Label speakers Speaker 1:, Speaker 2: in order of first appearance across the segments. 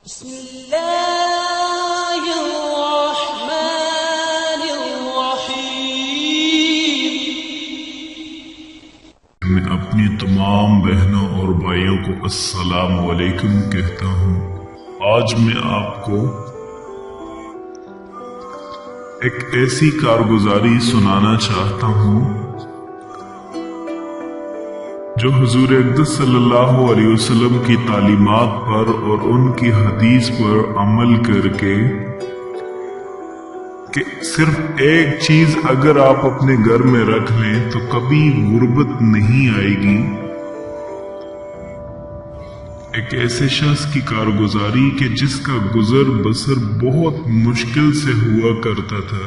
Speaker 1: بسم اللہ الرحمن الرحیم۔
Speaker 2: میں اپنی تمام بہنوں اور بھائیوں کو السلام علیکم کہتا ہوں۔ آج میں آپ کو ایک ایسی کارگزاری سنانا چاہتا ہوں جو حضور اقدس صلی اللہ علیہ وسلم کی تعلیمات پر اور ان کی حدیث پر عمل کر کے کہ صرف ایک چیز اگر آپ اپنے گھر میں رکھ لیں تو کبھی غربت نہیں آئے گی۔ ایک ایسے شخص کی کارگزاری کہ جس کا گزر بسر بہت مشکل سے ہوا کرتا تھا۔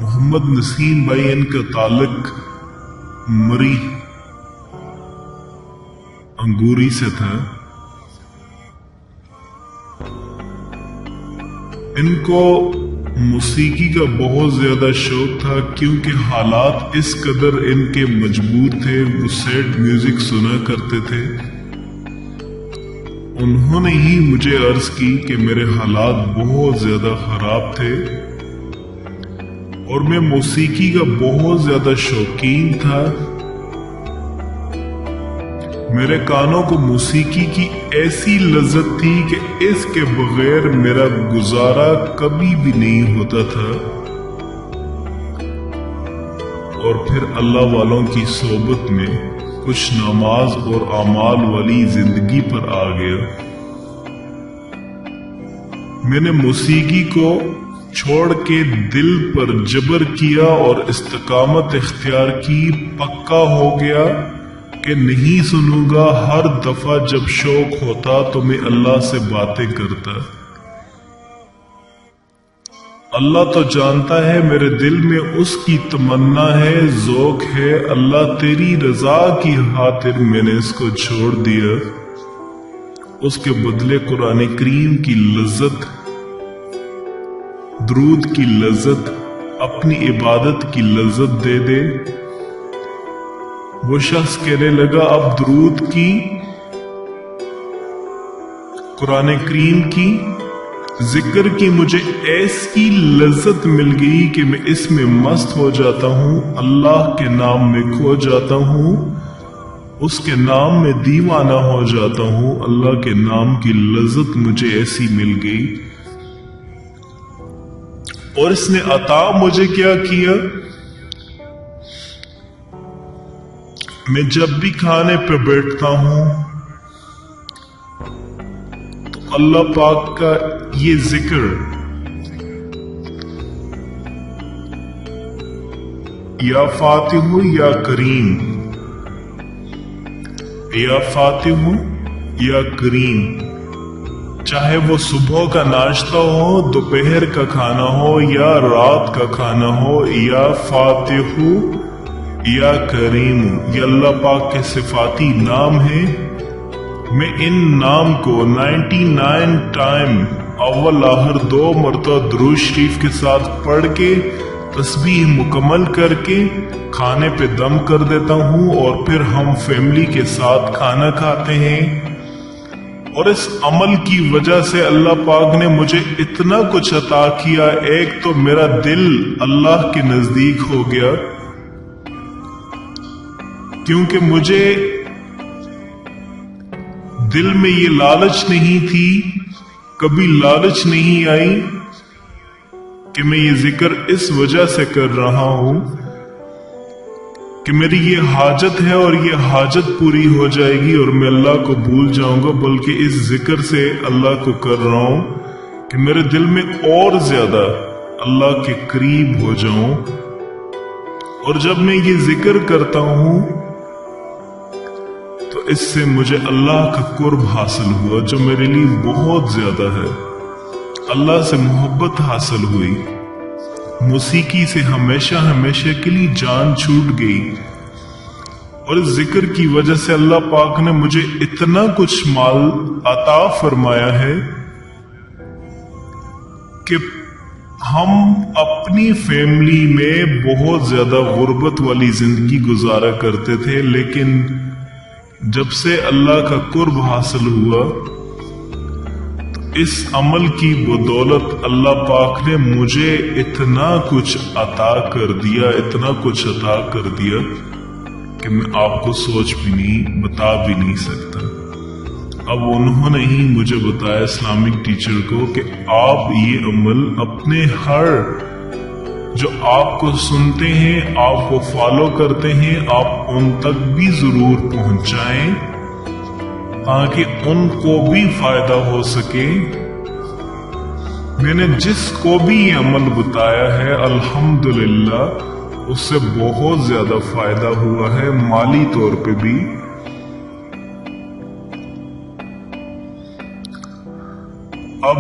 Speaker 2: محمد نسیم بھائی، ان کا تعلق مری انگوری سے تھا۔ ان کو موسیقی کا بہت زیادہ شوق تھا، کیونکہ حالات اس قدر ان کے مجبور تھے، وہ سیڈ میوزک سنا کرتے تھے۔ انہوں نے ہی مجھے عرض کی کہ میرے حالات بہت زیادہ خراب تھے اور میں موسیقی کا بہت زیادہ شوقین تھا۔ میرے کانوں کو موسیقی کی ایسی لذت تھی کہ اس کے بغیر میرا گزارا کبھی بھی نہیں ہوتا تھا۔ اور پھر اللہ والوں کی صحبت میں کچھ نماز اور اعمال والی زندگی پر آ گیا۔ میں نے موسیقی کو چھوڑ کے دل پر جبر کیا اور استقامت اختیار کی۔ پکا ہو گیا کہ نہیں سنوں گا، ہر دفعہ جب شوق ہوتا تو میں اللہ سے باتیں کرتا۔ اللہ تو جانتا ہے میرے دل میں اس کی تمنا ہے، ذوق ہے۔ اللہ تیری رضا کی خاطر میں نے اس کو چھوڑ دیا۔ اس کے بدلے قرآن کریم کی لذت، درود کی لذت، اپنی عبادت کی لذت دے دے۔ وہ شخص کہنے لگا اب درود کی، قرآن کریم کی، ذکر کی مجھے ایسی لذت مل گئی کہ میں اس میں مست ہو جاتا ہوں، اللہ کے نام میں کھو جاتا ہوں، اس کے نام میں دیوانہ ہو جاتا ہوں۔ اللہ کے نام کی لذت مجھے ایسی مل گئی۔ اور اس نے عطا مجھے کیا کیا؟ میں جب بھی کھانے پہ بیٹھتا ہوں تو اللہ پاک کا یہ ذکر، یا فاتح یا کریم، یا فاتح یا کریم، چاہے وہ صبح کا ناشتہ ہو، دوپہر کا کھانا ہو یا رات کا کھانا ہو، یا فاتح یا کریم، یہ اللہ پاک کے صفاتی نام ہیں۔ میں ان نام کو 99 ٹائم اول آخر 2 مرتبہ درود شریف کے ساتھ پڑھ کے تسبیح مکمل کر کے کھانے پہ دم کر دیتا ہوں، اور پھر ہم فیملی کے ساتھ کھانا کھاتے ہیں۔ اور اس عمل کی وجہ سے اللہ پاک نے مجھے اتنا کچھ عطا کیا۔ ایک تو میرا دل اللہ کے نزدیک ہو گیا، کیونکہ مجھے دل میں یہ لالچ نہیں تھی، کبھی لالچ نہیں آئی کہ میں یہ ذکر اس وجہ سے کر رہا ہوں کہ میری یہ حاجت ہے اور یہ حاجت پوری ہو جائے گی اور میں اللہ کو بھول جاؤں گا، بلکہ اس ذکر سے اللہ کو کر رہا ہوں کہ میرے دل میں اور زیادہ اللہ کے قریب ہو جاؤں۔ اور جب میں یہ ذکر کرتا ہوں تو اس سے مجھے اللہ کا قرب حاصل ہوا، جو میرے لیے بہت زیادہ ہے۔ اللہ سے محبت حاصل ہوئی، موسیقی سے ہمیشہ ہمیشہ کے لیے جان چھوٹ گئی۔ اور اس ذکر کی وجہ سے اللہ پاک نے مجھے اتنا کچھ مال عطا فرمایا ہے کہ ہم اپنی فیملی میں بہت زیادہ غربت والی زندگی گزارا کرتے تھے، لیکن جب سے اللہ کا قرب حاصل ہوا اس عمل کی بدولت اللہ پاک نے مجھے اتنا کچھ عطا کر دیا، اتنا کچھ عطا کر دیا کہ میں آپ کو سوچ بھی نہیں، بتا بھی نہیں سکتا۔ اب انہوں نے ہی مجھے بتایا، اسلامک ٹیچر کو، کہ آپ یہ عمل اپنے ہر جو آپ کو سنتے ہیں، آپ کو فالو کرتے ہیں، آپ ان تک بھی ضرور پہنچائیں تاکہ ان کو بھی فائدہ ہو سکے۔ میں نے جس کو بھی یہ عمل بتایا ہے الحمدللہ اس سے بہت زیادہ فائدہ ہوا ہے، مالی طور پہ بھی۔ اب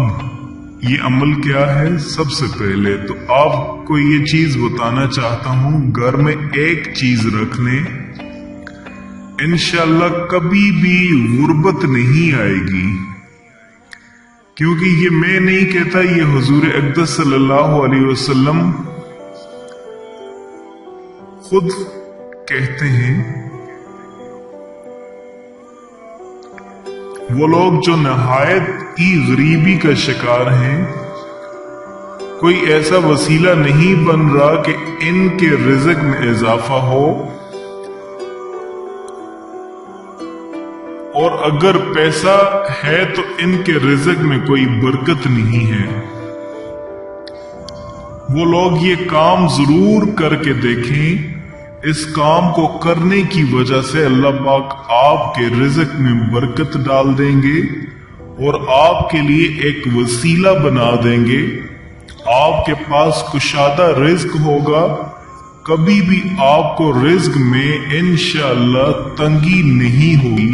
Speaker 2: یہ عمل کیا ہے؟ سب سے پہلے تو آپ کو یہ چیز بتانا چاہتا ہوں، گھر میں ایک چیز رکھ لیں، انشاءاللہ کبھی بھی غربت نہیں آئے گی، کیونکہ یہ میں نہیں کہتا، یہ حضور اقدس صلی اللہ علیہ وسلم خود کہتے ہیں۔ وہ لوگ جو نہایت ہی غریبی کا شکار ہیں، کوئی ایسا وسیلہ نہیں بن رہا کہ ان کے رزق میں اضافہ ہو، اور اگر پیسہ ہے تو ان کے رزق میں کوئی برکت نہیں ہے۔ وہ لوگ یہ کام ضرور کر کے دیکھیں، اس کام کو کرنے کی وجہ سے اللہ پاک آپ کے رزق میں برکت ڈال دیں گے اور آپ کے لیے ایک وسیلہ بنا دیں گے، آپ کے پاس کشادہ رزق ہوگا، کبھی بھی آپ کو رزق میں انشاءاللہ تنگی نہیں ہوگی۔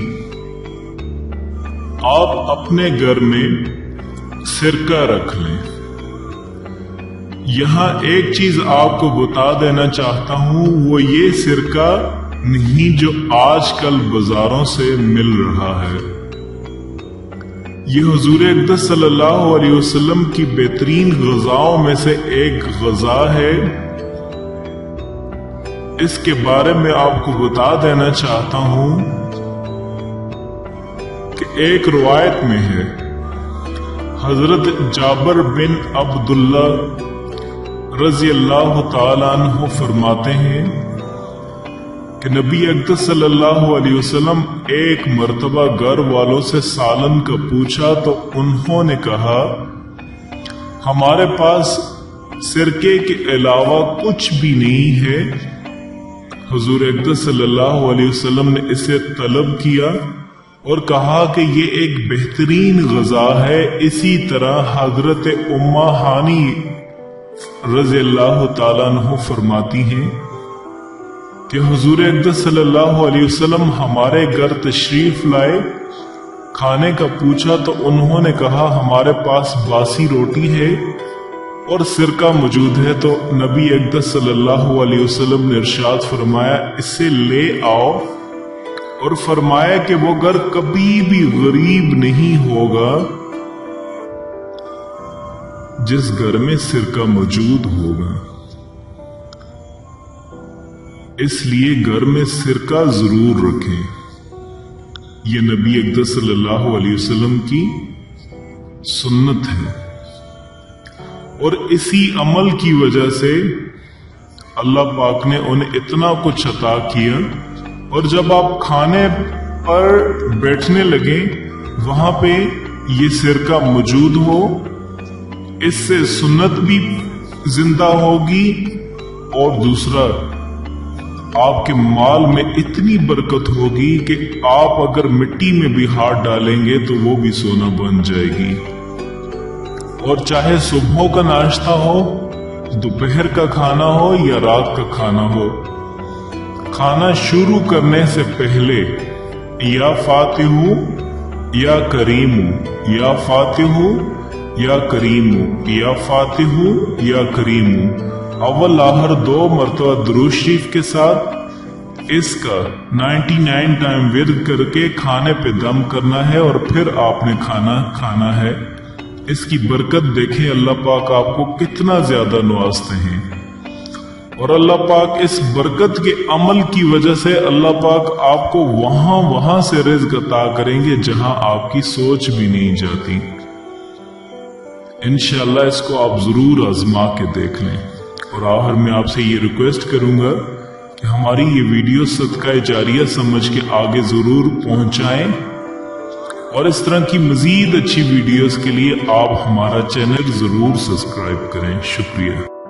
Speaker 2: آپ اپنے گھر میں سرکہ رکھ لیں۔ یہاں ایک چیز آپ کو بتا دینا چاہتا ہوں، وہ یہ سرکہ نہیں جو آج کل بازاروں سے مل رہا ہے۔ یہ حضور اقدس صلی اللہ علیہ وسلم کی بہترین غذاؤں میں سے ایک غذا ہے۔ اس کے بارے میں آپ کو بتا دینا چاہتا ہوں کہ ایک روایت میں ہے، حضرت جابر بن عبداللہ رضی اللہ تعالیٰ عنہ فرماتے ہیں کہ نبی اقدس صلی اللہ علیہ وسلم ایک مرتبہ گھر والوں سے سالن کا پوچھا تو انہوں نے کہا، ہمارے پاس سرکے کے علاوہ کچھ بھی نہیں ہے۔ حضور اقدس صلی اللہ علیہ وسلم نے اسے طلب کیا اور کہا کہ یہ ایک بہترین غذا ہے۔ اسی طرح حضرت امہ ہانی رضی اللہ تعالیٰ عنہ فرماتی ہیں کہ حضور اقدس صلی اللہ علیہ وسلم ہمارے گھر تشریف لائے، کھانے کا پوچھا تو انہوں نے کہا ہمارے پاس باسی روٹی ہے اور سرکہ موجود ہے، تو نبی اقدس صلی اللہ علیہ وسلم نے ارشاد فرمایا اسے لے آؤ، اور فرمایا کہ وہ گھر کبھی بھی غریب نہیں ہوگا جس گھر میں سرکہ موجود ہوگا۔ اس لیے گھر میں سرکہ ضرور رکھیں، یہ نبی اقدس صلی اللہ علیہ وسلم کی سنت ہے، اور اسی عمل کی وجہ سے اللہ پاک نے انہیں اتنا کچھ عطا کیا۔ اور جب آپ کھانے پر بیٹھنے لگیں وہاں پہ یہ سرکہ موجود ہو، اس سے سنت بھی زندہ ہوگی، اور دوسرا آپ کے مال میں اتنی برکت ہوگی کہ آپ اگر مٹی میں بھی ہاتھ ڈالیں گے تو وہ بھی سونا بن جائے گی۔ اور چاہے صبح کا ناشتہ ہو، دوپہر کا کھانا ہو یا رات کا کھانا ہو، کھانا شروع کرنے سے پہلے یا فاتح یا کریم، یا فاتح یا کریم، یا فاتح یا کریم، اول آخر 2 مرتبہ درود شریف کے ساتھ اس کا 99 ٹائم ورد کر کے کھانے پہ دم کرنا ہے، اور پھر آپ نے کھانا کھانا ہے۔ اس کی برکت دیکھیں اللہ پاک آپ کو کتنا زیادہ نوازتے ہیں۔ اور اللہ پاک اس برکت کے عمل کی وجہ سے اللہ پاک آپ کو وہاں سے رزق عطا کریں گے جہاں آپ کی سوچ بھی نہیں جاتی۔ انشاءاللہ اس کو آپ ضرور آزما کے دیکھ لیں۔ اور آخر میں آپ سے یہ ریکویسٹ کروں گا کہ ہماری یہ ویڈیو صدقہ جاریہ سمجھ کے آگے ضرور پہنچائیں، اور اس طرح کی مزید اچھی ویڈیوز کے لیے آپ ہمارا چینل ضرور سبسکرائب کریں۔ شکریہ۔